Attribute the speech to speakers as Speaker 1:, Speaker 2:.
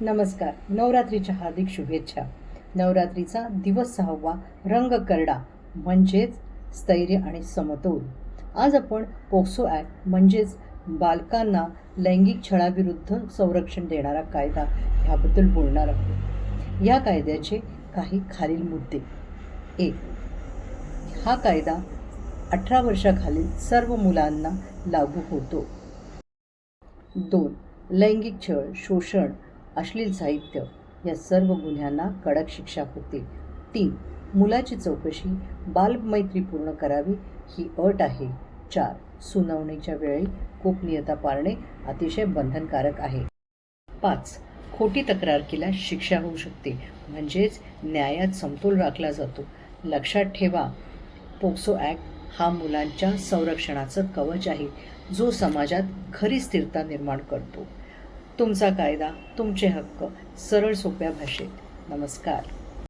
Speaker 1: नमस्कार. नवरात्रीच्या हार्दिक शुभेच्छा. नवरात्रीचा दिवस 6वा रंग करडा म्हणजेच स्थैर्य आणि समतोल. आज आपण पोक्सो ॲक्ट म्हणजेच बालकांना लैंगिक छळाविरुद्ध संरक्षण देणारा कायदा ह्याबद्दल बोलणार आहोत. या कायद्याचे काही खालील मुद्दे. 1. हा कायदा 18 वर्षाखालील सर्व मुलांना लागू होतो. 2. लैंगिक छळ, शोषण, अश्लील साहित्य या सर्व गुन्ह्यांना कडक शिक्षा होते. 3. मुलाची चौकशी बालमैत्रीपूर्ण करावी ही अट आहे. 4. सुनावणीच्या वेळी गोपनीयता पाळणे अतिशय बंधनकारक आहे. 5. खोटी तक्रार केल्यास शिक्षा होऊ शकते, म्हणजेच न्यायात समतोल राखला जातो. लक्षात ठेवा, पोक्सो ॲक्ट हा मुलांच्या संरक्षणाचं कवच आहे, जो समाजात खरी स्थिरता निर्माण करतो. तुमचा कायदा, तुमचे हक्क, सरळ सोप्या भाषेत. नमस्कार.